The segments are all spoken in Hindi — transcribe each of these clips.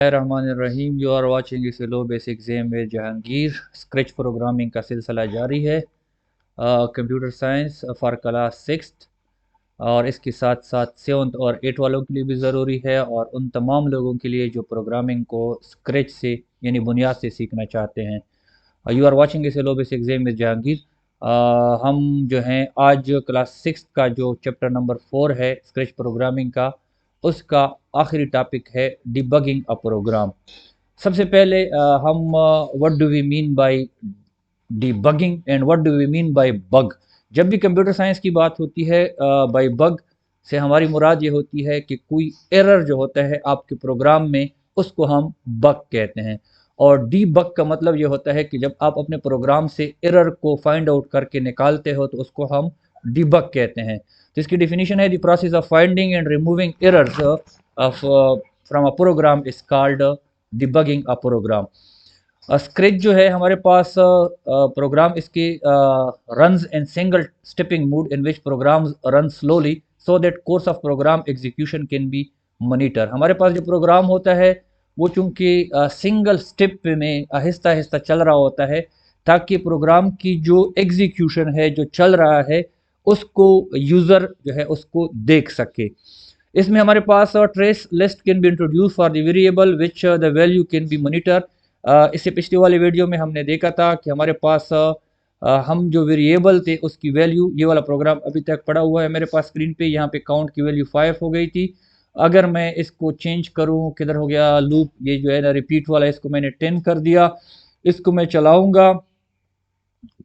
रहमान यू आर वाचिंग इस लो बेसिक एग्जाम में जहांगीर। स्क्रैच प्रोग्रामिंग का सिलसिला जारी है। Computer science for class sixth और इसके साथ साथ सेवन्थ और एट वालों के लिए भी ज़रूरी है, और उन तमाम लोगों के लिए जो प्रोग्रामिंग को स्क्रैच से यानी बुनियाद से सीखना चाहते हैं। यू आर वाचिंग इस लो बेसिक एग्जाम में जहांगीर। हम जो हैं आज क्लास सिक्स का जो चैप्टर नंबर 4 है स्क्रैच प्रोग्रामिंग का, उसका आखिरी टॉपिक है डिबगिंग अ प्रोग्राम। सबसे पहले हम what do we mean by debugging and what do we mean by bug. जब भी कंप्यूटर साइंस की बात होती है बाय बग से हमारी मुराद ये होती है कि कोई एरर जो होता है आपके प्रोग्राम में उसको हम बग कहते हैं। और डीबग का मतलब ये होता है कि जब आप अपने प्रोग्राम से एरर को फाइंड आउट करके निकालते हो तो उसको हम डीबग कहते हैं। तो इसकी डेफिनेशन है the process of finding and removing errors of from a program is called debugging a program. Script जो है हमारे पास प्रोग्राम इसके runs in single stepping mode in which program run slowly so that course of program execution can be monitor. हमारे पास जो प्रोग्राम होता है वो चूंकि सिंगल स्टेप में आहिस्ता आहिस्ता चल रहा होता है, ताकि प्रोग्राम की जो एग्जीक्यूशन है जो चल रहा है उसको यूज़र जो है उसको देख सके। इसमें हमारे पास trace list can be introduce for the variable which the value can be monitor. इससे पिछले वाले वीडियो में हमने देखा था कि हमारे पास हम जो वेरिएबल थे उसकी वैल्यू, ये वाला प्रोग्राम अभी तक पड़ा हुआ है मेरे पास स्क्रीन पे। यहाँ पे काउंट की वैल्यू 5 हो गई थी। अगर मैं इसको चेंज करूँ, किधर हो गया लूप, ये जो है ना रिपीट वाला, इसको मैंने 10 कर दिया। इसको मैं चलाऊंगा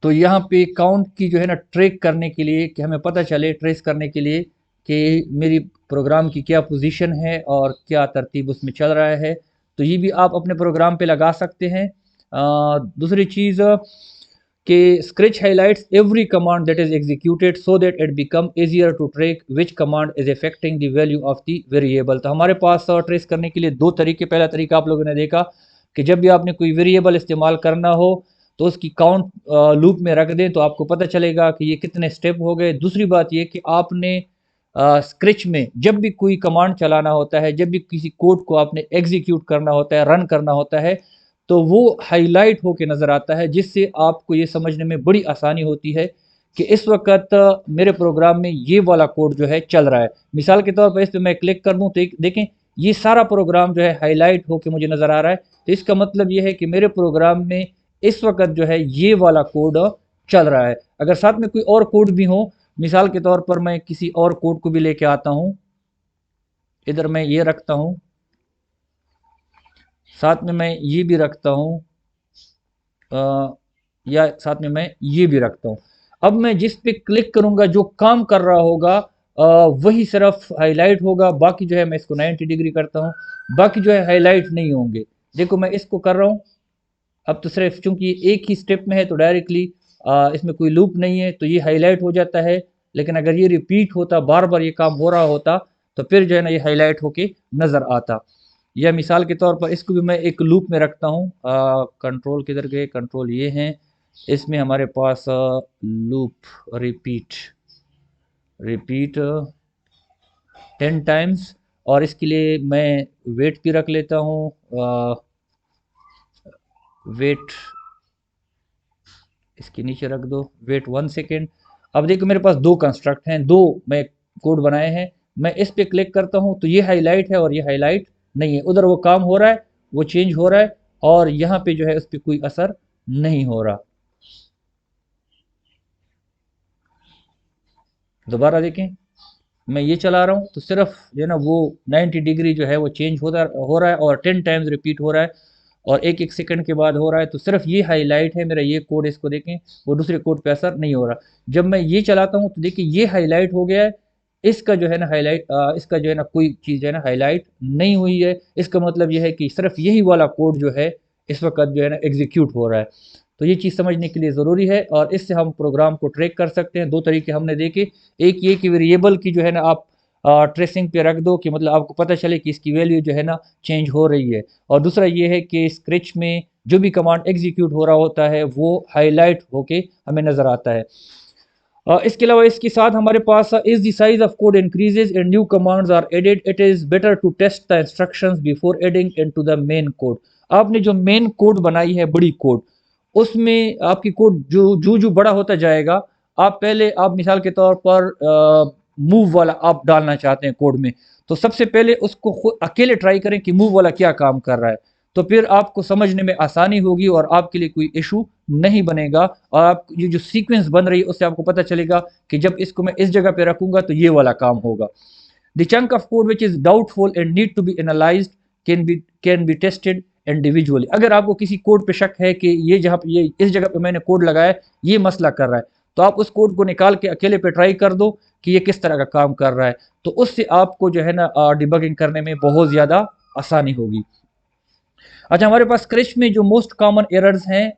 तो यहाँ पे काउंट की जो है ना ट्रैक करने के लिए, कि हमें पता चले ट्रेस करने के लिए कि मेरी प्रोग्राम की क्या पोजीशन है और क्या तरतीब उसमें चल रहा है, तो ये भी आप अपने प्रोग्राम पे लगा सकते हैं। दूसरी चीज़ कि scratch highlights every command that is executed so that it become easier to track which command is affecting the value of the variable. तो हमारे पास ट्रेस करने के लिए दो तरीके। पहला तरीका आप लोगों ने देखा कि जब भी आपने कोई वेरिएबल इस्तेमाल करना हो तो उसकी काउंट लूप में रख दें तो आपको पता चलेगा कि ये कितने स्टेप हो गए। दूसरी बात ये कि आपने स्क्रैच में जब भी कोई कमांड चलाना होता है, जब भी किसी कोड को आपने एग्जीक्यूट करना होता है, रन करना होता है, तो वो हाईलाइट होके नज़र आता है, जिससे आपको ये समझने में बड़ी आसानी होती है कि इस वक्त मेरे प्रोग्राम में ये वाला कोड जो है चल रहा है। मिसाल के तौर पर इस पर मैं क्लिक कर दूँ तो देखें ये सारा प्रोग्राम जो है हाईलाइट होके मुझे नज़र आ रहा है। तो इसका मतलब ये है कि मेरे प्रोग्राम में इस वक्त जो है ये वाला कोड चल रहा है। अगर साथ में कोई और कोड भी हो, मिसाल के तौर पर मैं किसी और कोड को भी लेके आता हूँ, इधर मैं ये रखता हूँ, साथ में मैं ये भी रखता हूँ, या साथ में मैं ये भी रखता हूँ। अब मैं जिस पे क्लिक करूंगा जो काम कर रहा होगा वही सिर्फ हाईलाइट होगा। बाकी जो है मैं इसको 90 डिग्री करता हूँ, बाकी जो है हाईलाइट नहीं होंगे। देखो मैं इसको कर रहा हूँ, अब तो सिर्फ चूंकि एक ही स्टेप में है तो डायरेक्टली इसमें कोई लूप नहीं है तो ये हाईलाइट हो जाता है। लेकिन अगर ये रिपीट होता, बार बार ये काम हो रहा होता, तो फिर जो है ना ये हाईलाइट होके नज़र आता। या मिसाल के तौर पर इसको भी मैं एक लूप में रखता हूँ। कंट्रोल किधर गए, कंट्रोल ये हैं। इसमें हमारे पास लूप रिपीट रिपीट 10 टाइम्स, और इसके लिए मैं वेट भी रख लेता हूँ। वेट इसके नीचे रख दो, वेट 1 सेकेंड। अब देखो मेरे पास दो कंस्ट्रक्ट हैं, दो मैं कोड बनाए हैं। मैं इस पे क्लिक करता हूँ तो ये हाईलाइट है और ये हाईलाइट नहीं है। उधर वो काम हो रहा है, वो चेंज हो रहा है, और यहाँ पे जो है उस पर कोई असर नहीं हो रहा। दोबारा देखें, मैं ये चला रहा हूँ तो सिर्फ जो है ना वो 90 डिग्री जो है वो चेंज हो रहा है और 10 टाइम्स रिपीट हो रहा है, और एक एक सेकंड के बाद हो रहा है। तो सिर्फ ये हाईलाइट है मेरा ये कोड, इसको देखें, वो दूसरे कोड पे असर नहीं हो रहा। जब मैं ये चलाता हूँ तो देखिए ये हाईलाइट हो गया है, इसका जो है ना हाईलाइट, इसका जो है ना कोई चीज़ जो है ना हाईलाइट नहीं हुई है। इसका मतलब ये है कि सिर्फ यही वाला कोड जो है इस वक्त जो है ना एग्जीक्यूट हो रहा है। तो ये चीज़ समझने के लिए ज़रूरी है, और इससे हम प्रोग्राम को ट्रैक कर सकते हैं। दो तरीके हमने देखे, एक ये कि वेरिएबल की जो है ना आप ट्रेसिंग पे रख दो कि मतलब आपको पता चले कि इसकी वैल्यू जो है ना चेंज हो रही है, और दूसरा ये है कि स्क्रैच में जो भी कमांड एग्जीक्यूट हो रहा होता है वो हाईलाइट होके हमें नज़र आता है। इसके अलावा इसके साथ हमारे पास is the size of code increases and new commands are added, it is better to test the instructions before adding into the main code. आपने जो मेन कोड बनाई है बड़ी कोड, उसमें आपकी कोड जो बड़ा होता जाएगा, आप पहले आप मिसाल के तौर पर मूव वाला आप डालना चाहते हैं कोड में, तो सबसे पहले उसको खुद अकेले ट्राई करें कि मूव वाला क्या काम कर रहा है, तो फिर आपको समझने में आसानी होगी और आपके लिए कोई इशू नहीं बनेगा। और आप ये जो सीक्वेंस बन रही है उससे आपको पता चलेगा कि जब इसको मैं इस जगह पे रखूंगा तो ये वाला काम होगा। The chunk of code which is doubtful and need to be analysed can be tested individually. अगर आपको किसी कोड पे शक है कि ये जहाँ पे ये इस जगह पे मैंने कोड लगाया ये मसला कर रहा है, तो आप उस कोड को निकाल के अकेले पे ट्राई कर दो कि ये किस तरह का काम कर रहा है, तो उससे आपको जो है ना डिबगिंग करने में बहुत ज़्यादा आसानी होगी। अच्छा, हमारे पास स्क्रैच में जो मोस्ट कॉमन एरर्स हैं,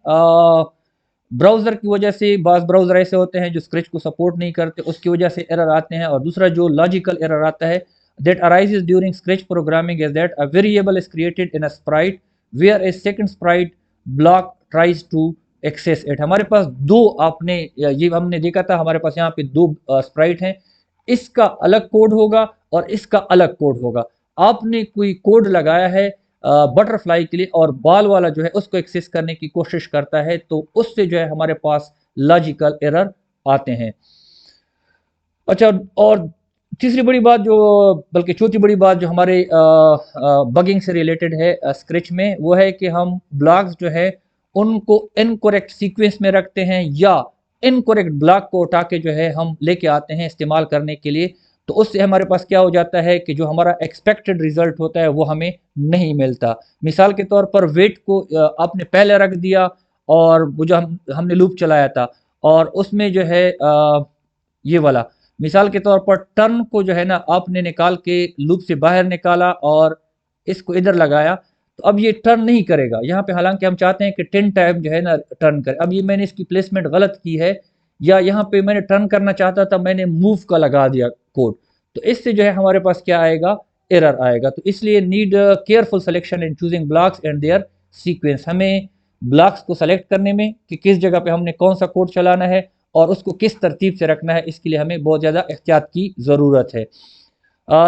ब्राउज़र की वजह से, बाज़ ब्राउज़र ऐसे होते हैं जो स्क्रैच को सपोर्ट नहीं करते, उसकी वजह से एरर आते हैं। और दूसरा जो लॉजिकल एरर आता है that arises during Scratch programming is that a variable is created in a sprite where a second sprite block tries to access it। हमारे पास दो, आपने ये हमने देखा था, हमारे पास यहाँ पे दो स्प्राइट हैं, इसका अलग कोड होगा और इसका अलग कोड होगा। आपने कोई कोड लगाया है बटरफ्लाई के लिए और बाल वाला जो है उसको एक्सेस करने की कोशिश करता है, तो उससे जो है हमारे पास लॉजिकल एरर आते हैं। अच्छा, और तीसरी बड़ी बात जो, बल्कि चौथी बड़ी बात जो हमारे बगिंग से रिलेटेड है स्क्रैच में, वो है कि हम ब्लॉक्स जो है उनको इनकरेक्ट सीक्वेंस में रखते हैं या इनकरेक्ट ब्लॉक को उठा के जो है हम लेके आते हैं इस्तेमाल करने के लिए, तो उससे हमारे पास क्या हो जाता है कि जो हमारा एक्सपेक्टेड रिजल्ट होता है वो हमें नहीं मिलता। मिसाल के तौर पर वेट को आपने पहले रख दिया और वो जो हमने लूप चलाया था और उसमें जो है ये वाला, मिसाल के तौर पर टर्न को जो है ना आपने निकाल के लूप से बाहर निकाला और इसको इधर लगाया, तो अब ये टर्न नहीं करेगा यहाँ पे, हालांकि हम चाहते हैं कि 10 टाइम जो है ना टर्न करे। अब ये मैंने इसकी प्लेसमेंट गलत की है, या यहाँ पे मैंने टर्न करना चाहता था, मैंने मूव का लगा दिया कोड, तो इससे जो है हमारे पास क्या आएगा, एरर आएगा। तो इसलिए need careful selection in choosing blocks and their sequence. हमें ब्लॉक्स को सेलेक्ट करने में कि किस जगह पे हमने कौन सा कोड चलाना है और उसको किस तरतीब से रखना है, इसके लिए हमें बहुत ज़्यादा एहतियात की ज़रूरत है।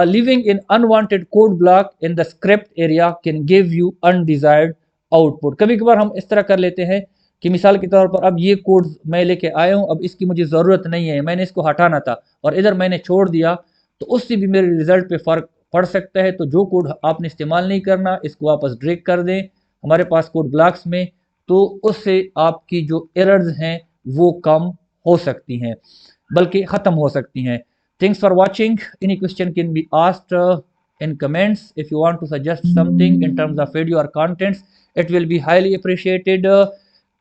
Living in unwanted code block in the script area can give you undesired output. कभी कभार हम इस तरह कर लेते हैं कि मिसाल के तौर पर अब ये कोड मैं लेके आया हूँ, अब इसकी मुझे ज़रूरत नहीं है, मैंने इसको हटाना था और इधर मैंने छोड़ दिया, तो उससे भी मेरे रिजल्ट पे फ़र्क पड़ सकता है। तो जो कोड आपने इस्तेमाल नहीं करना इसको वापस ड्रैग कर दें हमारे पास कोड ब्लॉक्स में, तो उससे आपकी जो एरर्स हैं वो कम हो सकती हैं, बल्कि ख़त्म हो सकती हैं। Thanks for watching. Any question can be asked in comments. If you want to suggest something in terms of video or contents, it will be highly appreciated।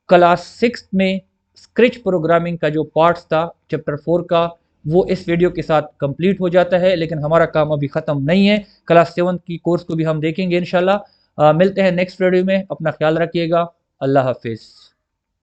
Class 6 में स्क्रैच प्रोग्रामिंग का जो पार्ट्स था चैप्टर 4 का, वो इस वीडियो के साथ कंप्लीट हो जाता है, लेकिन हमारा काम अभी ख़त्म नहीं है। क्लास 7 की कोर्स को भी हम देखेंगे इंशाल्लाह। मिलते हैं नेक्स्ट वीडियो में, अपना ख्याल रखिएगा। अल्लाह हाफिज़।